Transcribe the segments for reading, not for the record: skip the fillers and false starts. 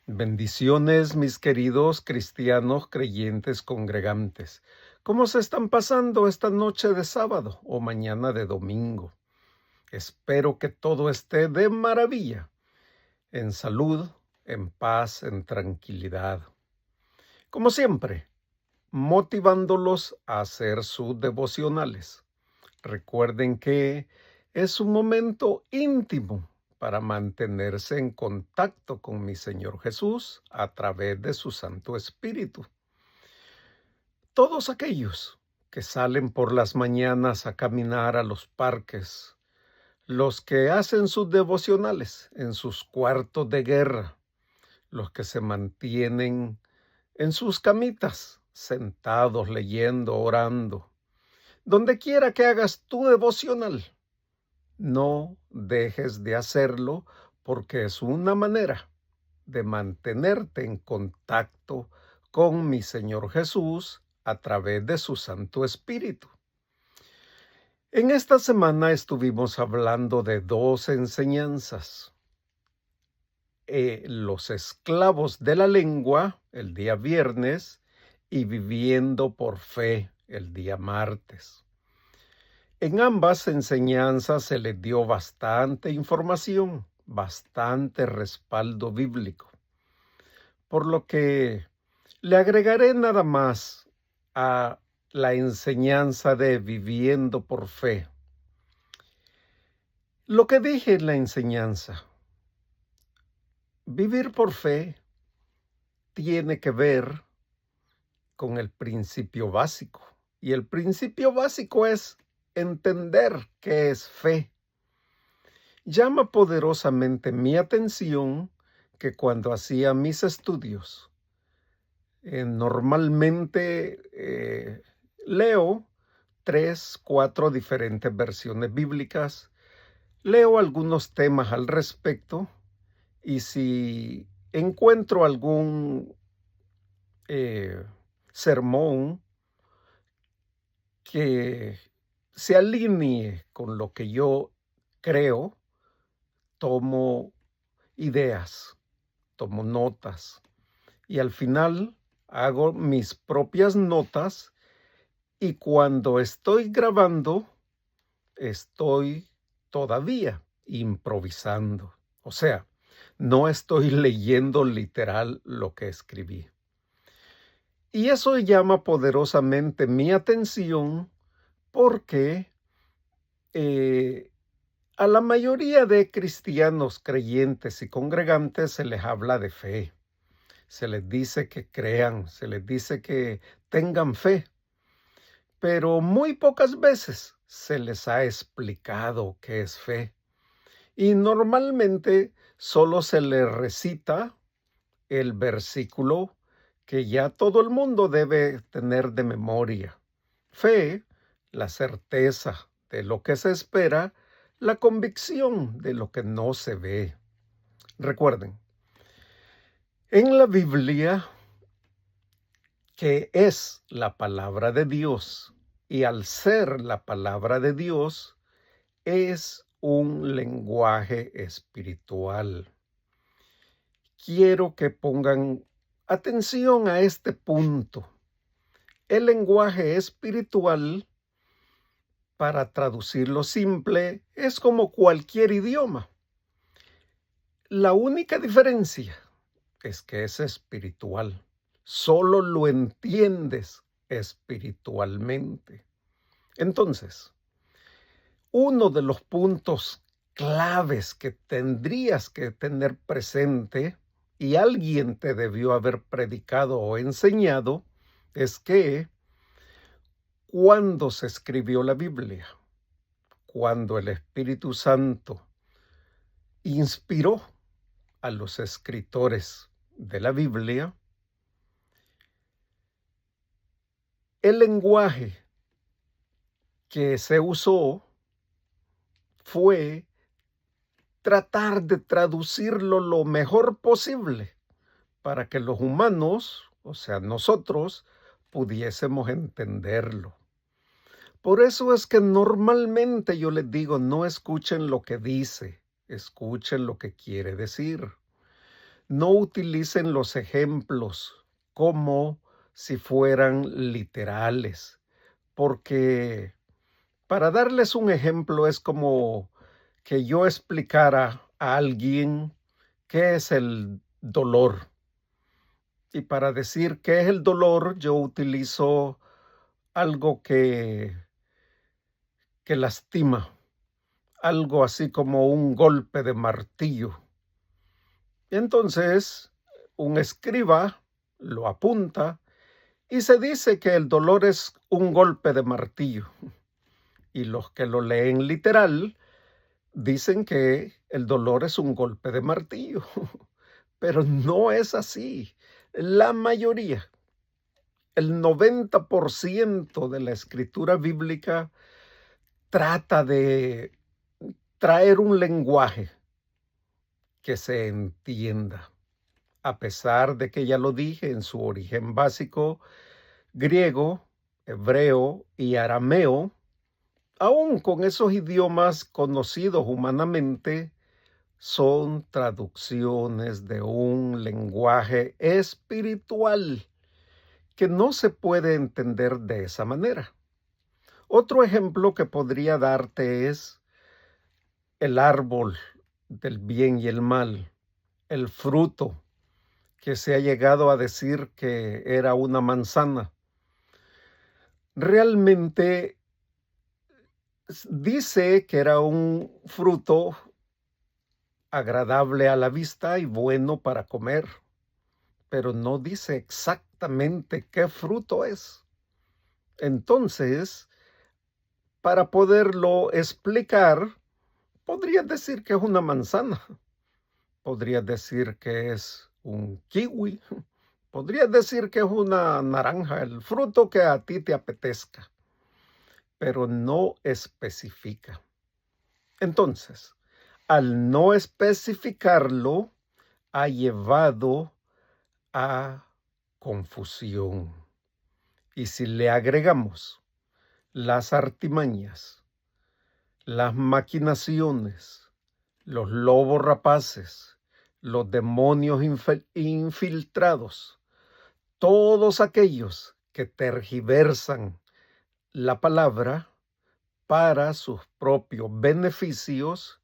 Bendiciones, mis queridos cristianos creyentes congregantes. ¿Cómo se están pasando esta noche de sábado o mañana de domingo? Espero que todo esté de maravilla, en salud, en paz, en tranquilidad. Como siempre, motivándolos a hacer sus devocionales. Recuerden que es un momento íntimo para mantenerse en contacto con mi Señor Jesús a través de su Santo Espíritu. Todos aquellos que salen por las mañanas a caminar a los parques, los que hacen sus devocionales en sus cuartos de guerra, los que se mantienen en sus camitas, sentados, leyendo, orando, donde quiera que hagas tu devocional, no dejes de hacerlo porque es una manera de mantenerte en contacto con mi Señor Jesús a través de su Santo Espíritu. En esta semana estuvimos hablando de dos enseñanzas. Los esclavos de la lengua, el día viernes, y viviendo por fe, el día martes. En ambas enseñanzas se les dio bastante información, bastante respaldo bíblico, por lo que le agregaré nada más a la enseñanza de viviendo por fe. Lo que dije en la enseñanza, vivir por fe tiene que ver con el principio básico, y el principio básico es entender qué es fe. Llama poderosamente mi atención que cuando hacía mis estudios, normalmente leo 3, 4 diferentes versiones bíblicas, leo algunos temas al respecto y si encuentro algún sermón que se alinee con lo que yo creo, tomo ideas, tomo notas y al final hago mis propias notas y cuando estoy grabando, estoy todavía improvisando. O sea, no estoy leyendo literal lo que escribí. Y eso llama poderosamente mi atención porque a la mayoría de cristianos creyentes y congregantes se les habla de fe. Se les dice que crean, se les dice que tengan fe, pero muy pocas veces se les ha explicado qué es fe. Y normalmente solo se les recita el versículo que ya todo el mundo debe tener de memoria. Fe, la certeza de lo que se espera, la convicción de lo que no se ve. Recuerden, en la Biblia, que es la palabra de Dios, y al ser la palabra de Dios, es un lenguaje espiritual. Quiero que pongan atención a este punto. El lenguaje espiritual, para traducirlo simple, es como cualquier idioma. La única diferencia es que es espiritual. Solo lo entiendes espiritualmente. Entonces, uno de los puntos claves que tendrías que tener presente, y alguien te debió haber predicado o enseñado, es que cuando se escribió la Biblia, cuando el Espíritu Santo inspiró a los escritores de la Biblia, el lenguaje que se usó fue tratar de traducirlo lo mejor posible para que los humanos, o sea, nosotros, pudiésemos entenderlo. Por eso es que normalmente yo les digo, no escuchen lo que dice, escuchen lo que quiere decir. no utilicen los ejemplos como si fueran literales, porque para darles un ejemplo es como que yo explicara a alguien qué es el dolor. Y para decir qué es el dolor, yo utilizo algo que lastima, algo así como un golpe de martillo. Y entonces, un escriba lo apunta y se dice que el dolor es un golpe de martillo. Y los que lo leen literal dicen que el dolor es un golpe de martillo. Pero no es así. La mayoría, el 90% de la escritura bíblica trata de traer un lenguaje que se entienda, a pesar de que ya lo dije en su origen básico, griego, hebreo y arameo, aún con esos idiomas conocidos humanamente, son traducciones de un lenguaje espiritual que no se puede entender de esa manera. Otro ejemplo que podría darte es el árbol del bien y el mal, el fruto que se ha llegado a decir que era una manzana. Realmente dice que era un fruto agradable a la vista y bueno para comer, pero no dice exactamente qué fruto es. Entonces, para poderlo explicar, podrías decir que es una manzana, podrías decir que es un kiwi, podrías decir que es una naranja, el fruto que a ti te apetezca, pero no especifica. Entonces, al no especificarlo, ha llevado a confusión. Y si le agregamos las artimañas, las maquinaciones, los lobos rapaces, los demonios infiltrados, todos aquellos que tergiversan la palabra para sus propios beneficios,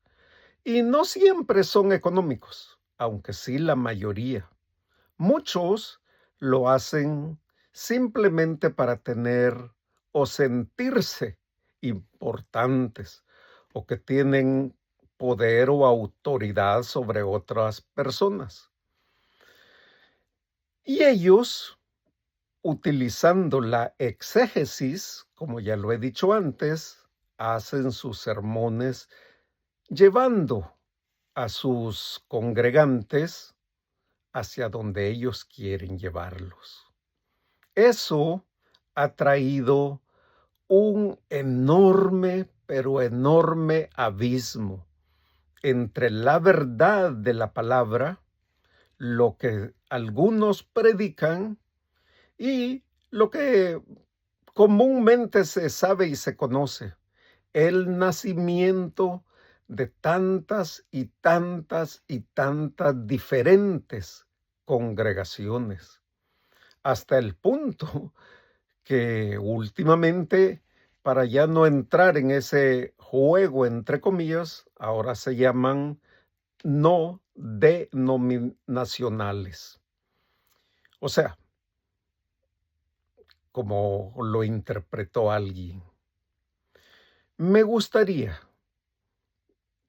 y no siempre son económicos, aunque sí la mayoría. Muchos lo hacen simplemente para tener o sentirse importantes o que tienen poder o autoridad sobre otras personas. Y ellos, utilizando la exégesis, como ya lo he dicho antes, hacen sus sermones llevando a sus congregantes hacia donde ellos quieren llevarlos. Eso ha traído un enorme, pero enorme abismo entre la verdad de la palabra, lo que algunos predican y lo que comúnmente se sabe y se conoce, el nacimiento de tantas y tantas y tantas diferentes congregaciones, hasta el punto que últimamente, para ya no entrar en ese juego entre comillas, ahora se llaman no denominacionales. O sea, como lo interpretó alguien. Me gustaría,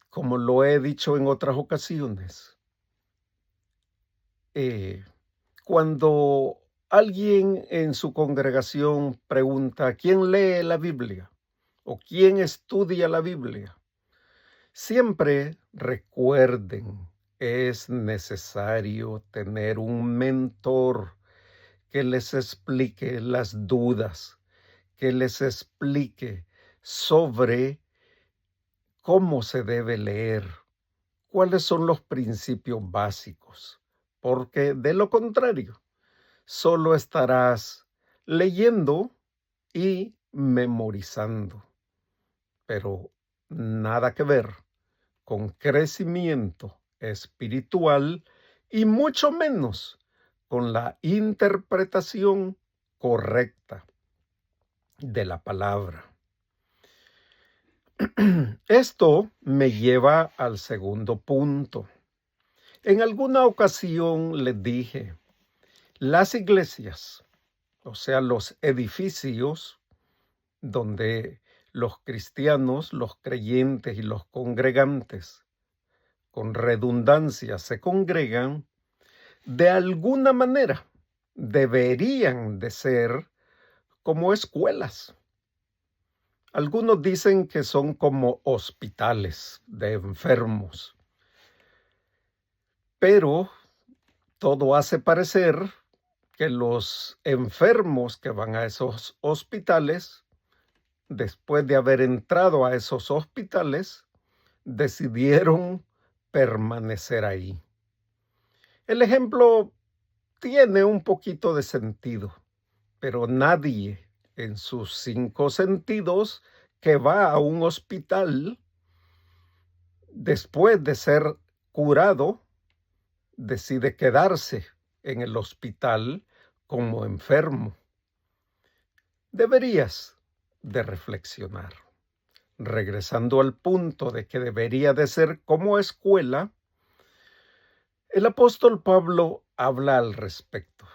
como lo he dicho en otras ocasiones, eh, cuando alguien en su congregación pregunta, ¿quién lee la Biblia? ¿O quién estudia la Biblia? Siempre recuerden, es necesario tener un mentor que les explique las dudas, que les explique sobre cómo se debe leer, cuáles son los principios básicos, porque de lo contrario, solo estarás leyendo y memorizando, pero nada que ver con crecimiento espiritual y mucho menos con la interpretación correcta de la palabra. Esto me lleva al segundo punto. En alguna ocasión les dije, las iglesias, o sea, los edificios donde los cristianos, los creyentes y los congregantes, con redundancia, se congregan, de alguna manera deberían de ser como escuelas. Algunos dicen que son como hospitales de enfermos, pero todo hace parecer que los enfermos que van a esos hospitales, después de haber entrado a esos hospitales, decidieron permanecer ahí. El ejemplo tiene un poquito de sentido, pero nadie en sus 5 sentidos que va a un hospital después de ser curado decide quedarse en el hospital como enfermo. Deberías de reflexionar. Regresando al punto de que debería de ser como escuela, el apóstol Pablo habla al respecto.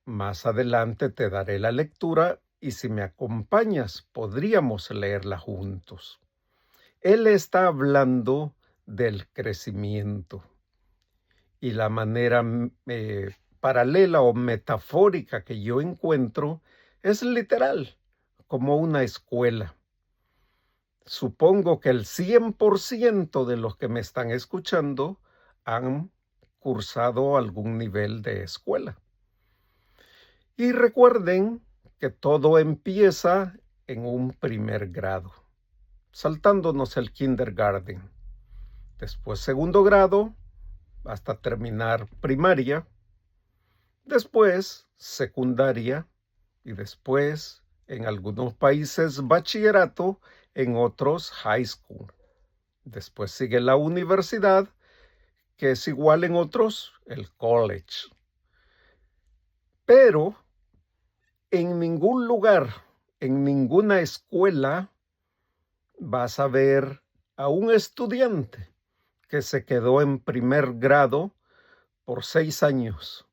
Más adelante te daré la lectura y si me acompañas podríamos leerla juntos. Él está hablando del crecimiento y la manera paralela o metafórica que yo encuentro es literal, como una escuela. Supongo que el 100% de los que me están escuchando han cursado algún nivel de escuela. Y recuerden que todo empieza en un primer grado, saltándonos el kindergarten, después segundo grado, hasta terminar primaria, después secundaria y después, en algunos países, bachillerato, en otros high school. Después sigue la universidad, que es igual en otros, el college. Pero en ningún lugar, en ninguna escuela, vas a ver a un estudiante que se quedó en primer grado por 6 años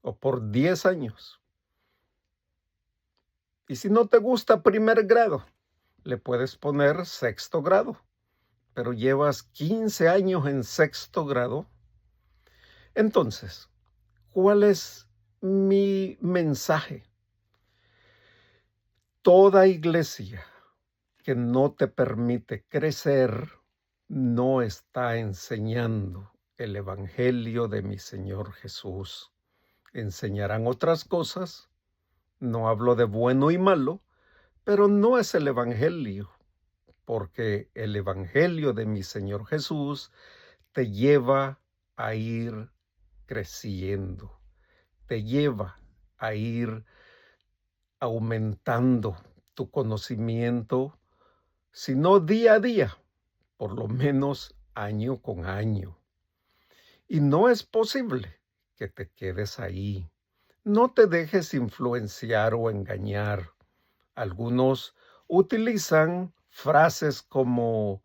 o por 10 años. Y si no te gusta primer grado, le puedes poner sexto grado, pero llevas 15 años en sexto grado. Entonces, ¿cuál es mi mensaje? Toda iglesia que no te permite crecer no está enseñando el evangelio de mi Señor Jesús. Enseñarán otras cosas, no hablo de bueno y malo, pero no es el evangelio, porque el evangelio de mi Señor Jesús te lleva a ir creciendo, te lleva a ir aumentando tu conocimiento, si no día a día, por lo menos año con año. Y no es posible que te quedes ahí. No te dejes influenciar o engañar. Algunos utilizan frases como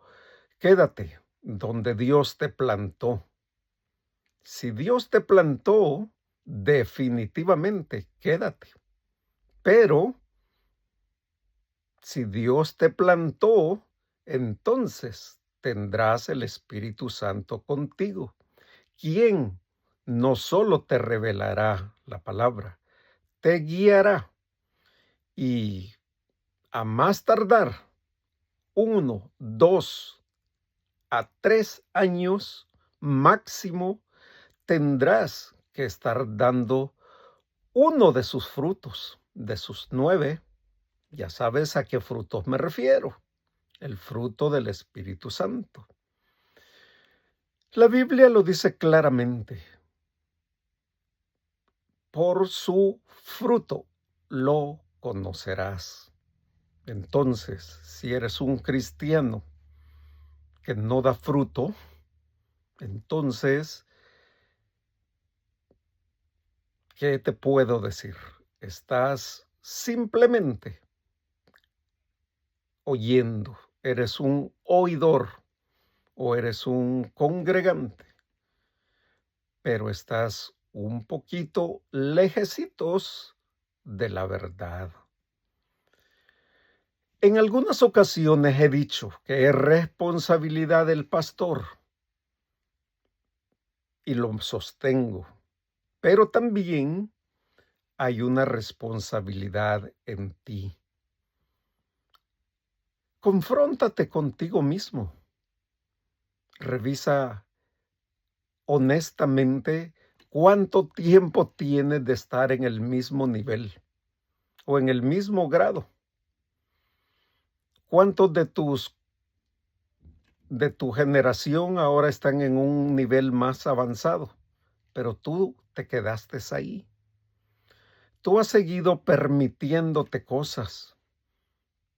quédate donde Dios te plantó. Si Dios te plantó, definitivamente quédate. Pero si Dios te plantó, entonces tendrás el Espíritu Santo contigo, quien no solo te revelará la palabra, te guiará y a más tardar 1, 2 a 3 años máximo tendrás que estar dando uno de sus frutos, de sus 9. Ya sabes a qué frutos me refiero, el fruto del Espíritu Santo. La Biblia lo dice claramente, por su fruto lo conocerás. Entonces, si eres un cristiano que no da fruto, entonces ¿Qué te puedo decir? Estás simplemente oyendo. Eres un oidor o eres un congregante, pero estás un poquito lejecitos de la verdad. En algunas ocasiones he dicho que es responsabilidad del pastor y lo sostengo, pero también hay una responsabilidad en ti. Confróntate contigo mismo. Revisa honestamente cuánto tiempo tienes de estar en el mismo nivel o en el mismo grado. ¿Cuántos de tu generación ahora están en un nivel más avanzado? Pero tú te quedaste ahí. Tú has seguido permitiéndote cosas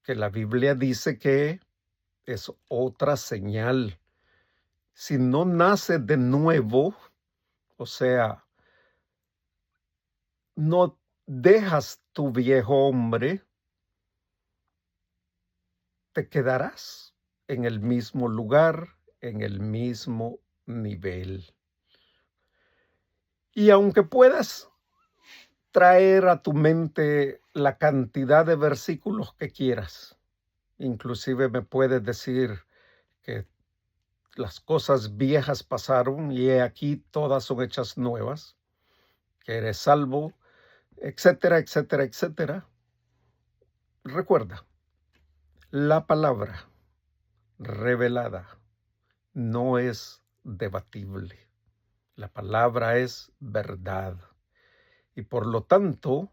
que la Biblia dice que es otra señal. Si no naces de nuevo, o sea, no dejas tu viejo hombre, te quedarás en el mismo lugar, en el mismo nivel. Y aunque puedas traer a tu mente la cantidad de versículos que quieras, inclusive me puedes decir que las cosas viejas pasaron y he aquí todas son hechas nuevas, que eres salvo, etcétera, etcétera, etcétera. Recuerda, la palabra revelada no es debatible. La palabra es verdad y por lo tanto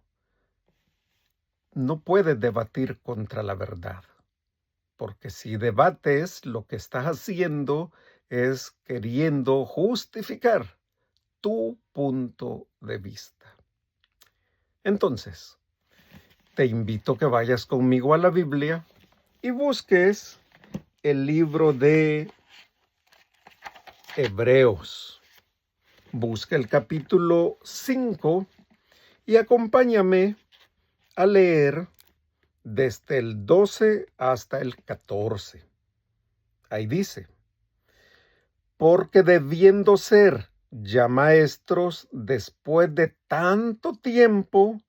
no puedes debatir contra la verdad, porque si debates, lo que estás haciendo es queriendo justificar tu punto de vista. Entonces, te invito a que vayas conmigo a la Biblia y busques el libro de Hebreos. Busca el capítulo 5 y acompáñame a leer desde el 12 hasta el 14. Ahí dice: porque debiendo ser ya maestros después de tanto tiempo,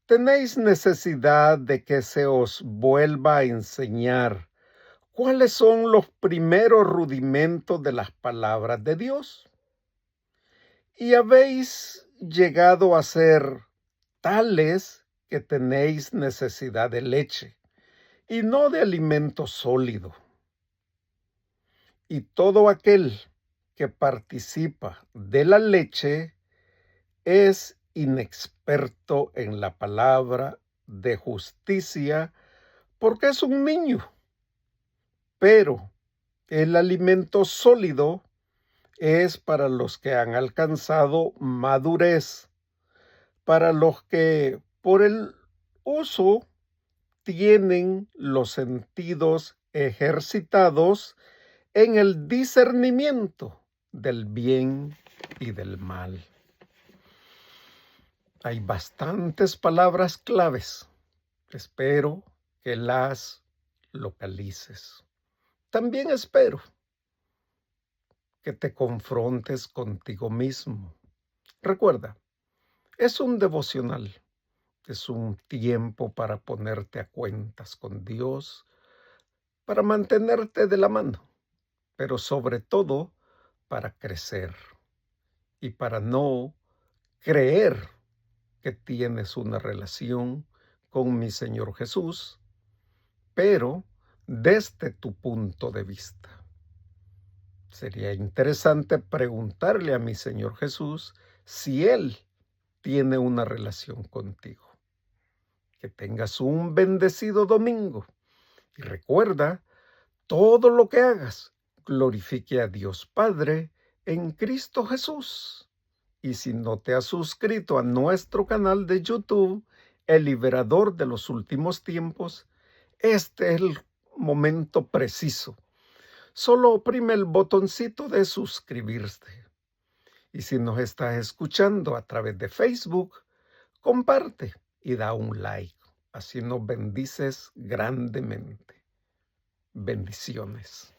tenéis necesidad de que se os vuelva a enseñar cuáles son los primeros rudimentos de las palabras de Dios. Y habéis llegado a ser tales que tenéis necesidad de leche y no de alimento sólido. Y todo aquel que participa de la leche es inexperto en la palabra de justicia porque es un niño. Pero el alimento sólido es para los que han alcanzado madurez, para los que por el uso tienen los sentidos ejercitados en el discernimiento del bien y del mal. Hay bastantes palabras claves. Espero que las localices. También espero que te confrontes contigo mismo. Recuerda, es un devocional. Es un tiempo para ponerte a cuentas con Dios, para mantenerte de la mano, pero sobre todo para crecer y para no creer que tienes una relación con mi Señor Jesús, pero desde tu punto de vista. Sería interesante preguntarle a mi Señor Jesús si Él tiene una relación contigo. Que tengas un bendecido domingo y recuerda, todo lo que hagas, glorifique a Dios Padre en Cristo Jesús. Y si no te has suscrito a nuestro canal de YouTube, El Liberador de los Últimos Tiempos, este es el momento preciso. Solo oprime el botoncito de suscribirte. Y si nos estás escuchando a través de Facebook, comparte y da un like. Así nos bendices grandemente. Bendiciones.